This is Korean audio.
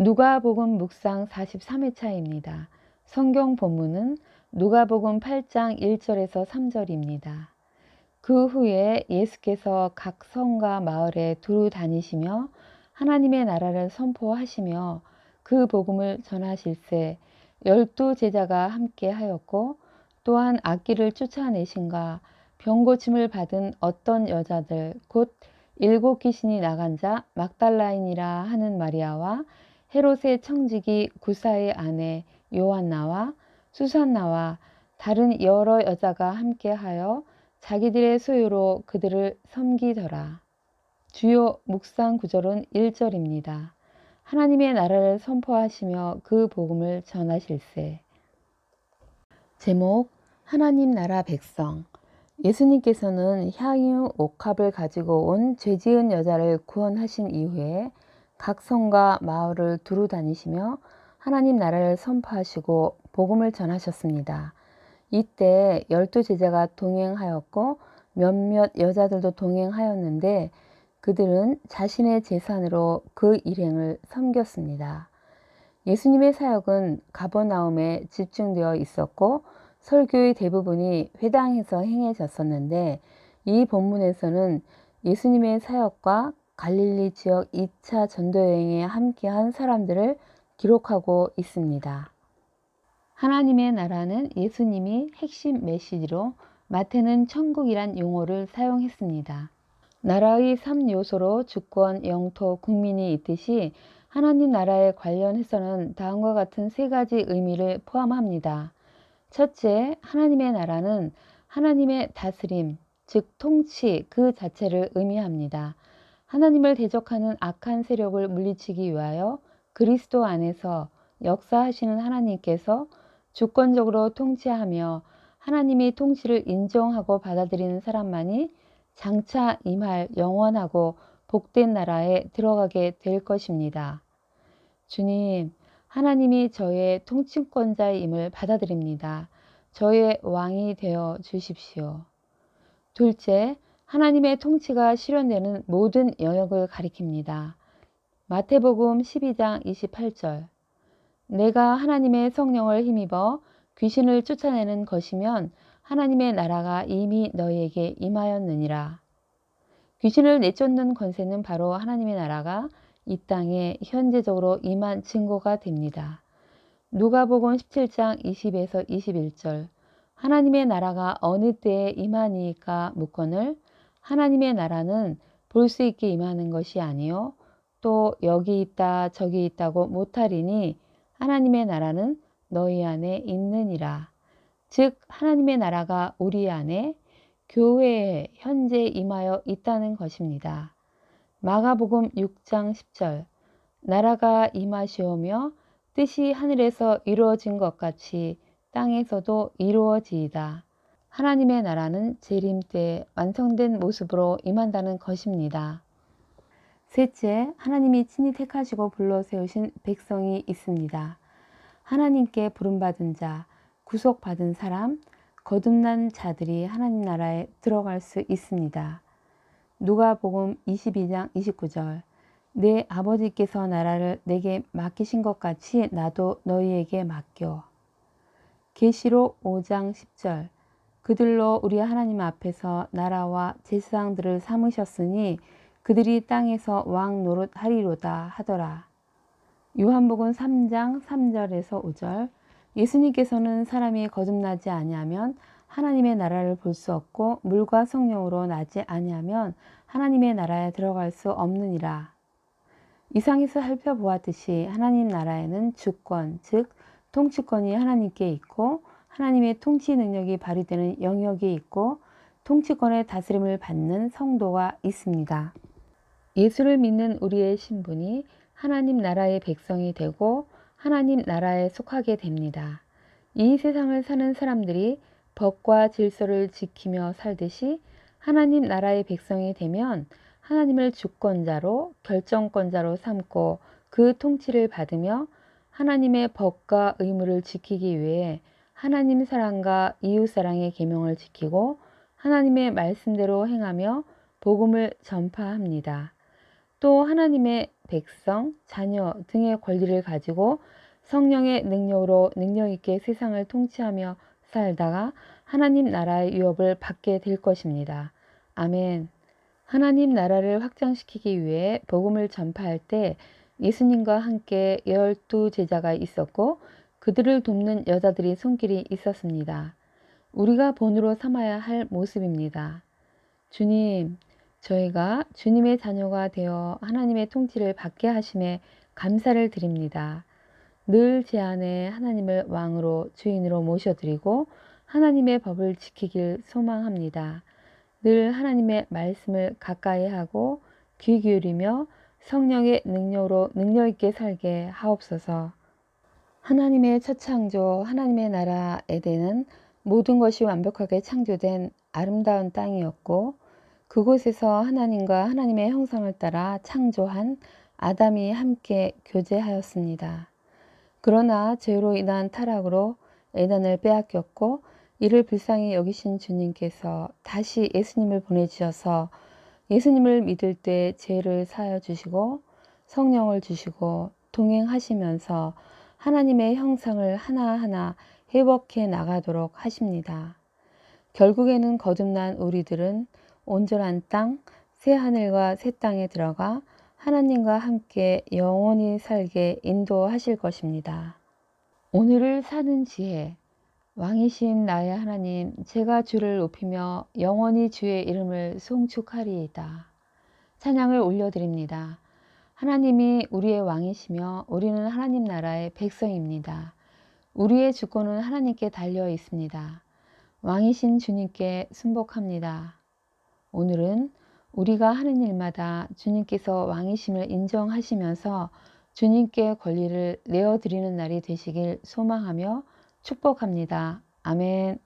누가복음 묵상 43회차입니다. 성경 본문은 누가복음 8장 1절에서 3절입니다. 그 후에 예수께서 각 성과 마을에 두루 다니시며 하나님의 나라를 선포하시며 그 복음을 전하실세 12 제자가 함께 하였고 또한 악귀를 쫓아내신가 병고침을 받은 어떤 여자들 곧 7 귀신이 나간 자 막달라인이라 하는 마리아와 헤롯의 청지기 구사의 아내 요한나와 수산나와 다른 여러 여자가 함께하여 자기들의 소유로 그들을 섬기더라. 주요 묵상 구절은 1절입니다. 하나님의 나라를 선포하시며 그 복음을 전하실세. 제목 하나님 나라 백성. 예수님께서는 향유 옥합을 가지고 온 죄지은 여자를 구원하신 이후에 각 성과 마을을 두루 다니시며 하나님 나라를 선포하시고 복음을 전하셨습니다. 이때 12 제자가 동행하였고 몇몇 여자들도 동행하였는데 그들은 자신의 재산으로 그 일행을 섬겼습니다. 예수님의 사역은 가버나움에 집중되어 있었고 설교의 대부분이 회당에서 행해졌었는데 이 본문에서는 예수님의 사역과 갈릴리 지역 2차 전도여행에 함께한 사람들을 기록하고 있습니다. 하나님의 나라는 예수님이 핵심 메시지로 마태는 천국이란 용어를 사용했습니다. 나라의 3요소로 주권, 영토, 국민이 있듯이 하나님 나라에 관련해서는 다음과 같은 3가지 의미를 포함합니다. 첫째, 하나님의 나라는 하나님의 다스림, 즉 통치 그 자체를 의미합니다. 하나님을 대적하는 악한 세력을 물리치기 위하여 그리스도 안에서 역사하시는 하나님께서 주권적으로 통치하며 하나님이 통치를 인정하고 받아들이는 사람만이 장차 임할 영원하고 복된 나라에 들어가게 될 것입니다. 주님, 하나님이 저의 통치권자임을 받아들입니다. 저의 왕이 되어 주십시오. 둘째, 하나님의 통치가 실현되는 모든 영역을 가리킵니다. 마태복음 12장 28절. 내가 하나님의 성령을 힘입어 귀신을 쫓아내는 것이면 하나님의 나라가 이미 너희에게 임하였느니라. 귀신을 내쫓는 권세는 바로 하나님의 나라가 이 땅에 현재적으로 임한 증거가 됩니다. 누가복음 17장 20에서 21절. 하나님의 나라가 어느 때에 임하니까 묻거늘 하나님의 나라는 볼 수 있게 임하는 것이 아니요 또 여기 있다 저기 있다고 못하리니 하나님의 나라는 너희 안에 있느니라. 즉 하나님의 나라가 우리 안에 교회에 현재 임하여 있다는 것입니다. 마가복음 6장 10절. 나라가 임하시오며 뜻이 하늘에서 이루어진 것 같이 땅에서도 이루어지이다. 하나님의 나라는 재림 때 완성된 모습으로 임한다는 것입니다. 셋째, 하나님이 친히 택하시고 불러 세우신 백성이 있습니다. 하나님께 부름받은 자, 구속받은 사람, 거듭난 자들이 하나님 나라에 들어갈 수 있습니다. 누가복음 22장 29절. 내 아버지께서 나라를 내게 맡기신 것 같이 나도 너희에게 맡겨. 계시록 5장 10절. 그들로 우리 하나님 앞에서 나라와 제사장들을 삼으셨으니 그들이 땅에서 왕 노릇하리로다 하더라. 요한복음 3장 3절에서 5절. 예수님께서는 사람이 거듭나지 아니하면 하나님의 나라를 볼 수 없고 물과 성령으로 나지 아니하면 하나님의 나라에 들어갈 수 없느니라. 이상에서 살펴보았듯이 하나님 나라에는 주권, 즉 통치권이 하나님께 있고 하나님의 통치 능력이 발휘되는 영역이 있고 통치권의 다스림을 받는 성도가 있습니다. 예수를 믿는 우리의 신분이 하나님 나라의 백성이 되고 하나님 나라에 속하게 됩니다. 이 세상을 사는 사람들이 법과 질서를 지키며 살듯이 하나님 나라의 백성이 되면 하나님을 주권자로 결정권자로 삼고 그 통치를 받으며 하나님의 법과 의무를 지키기 위해 하나님 사랑과 이웃 사랑의 계명을 지키고 하나님의 말씀대로 행하며 복음을 전파합니다. 또 하나님의 백성, 자녀 등의 권리를 가지고 성령의 능력으로 능력있게 세상을 통치하며 살다가 하나님 나라의 유업을 받게 될 것입니다. 아멘. 하나님 나라를 확장시키기 위해 복음을 전파할 때 예수님과 함께 12 제자가 있었고 그들을 돕는 여자들이 손길이 있었습니다. 우리가 본으로 삼아야 할 모습입니다. 주님, 저희가 주님의 자녀가 되어 하나님의 통치를 받게 하심에 감사를 드립니다. 늘 제 안에 하나님을 왕으로 주인으로 모셔드리고 하나님의 법을 지키길 소망합니다. 늘 하나님의 말씀을 가까이 하고 귀 기울이며 성령의 능력으로 능력있게 살게 하옵소서. 하나님의 첫 창조, 하나님의 나라 에덴은 모든 것이 완벽하게 창조된 아름다운 땅이었고 그곳에서 하나님과 하나님의 형상을 따라 창조한 아담이 함께 교제하였습니다. 그러나 죄로 인한 타락으로 에덴을 빼앗겼고 이를 불쌍히 여기신 주님께서 다시 예수님을 보내주셔서 예수님을 믿을 때 죄를 사하여 주시고 성령을 주시고 동행하시면서 하나님의 형상을 하나하나 회복해 나가도록 하십니다. 결국에는 거듭난 우리들은 온전한 땅, 새 하늘과 새 땅에 들어가 하나님과 함께 영원히 살게 인도하실 것입니다. 오늘을 사는 지혜, 왕이신 나의 하나님, 제가 주를 높이며 영원히 주의 이름을 송축하리이다. 찬양을 올려드립니다. 하나님이 우리의 왕이시며 우리는 하나님 나라의 백성입니다. 우리의 주권은 하나님께 달려 있습니다. 왕이신 주님께 순복합니다. 오늘은 우리가 하는 일마다 주님께서 왕이심을 인정하시면서 주님께 권리를 내어드리는 날이 되시길 소망하며 축복합니다. 아멘.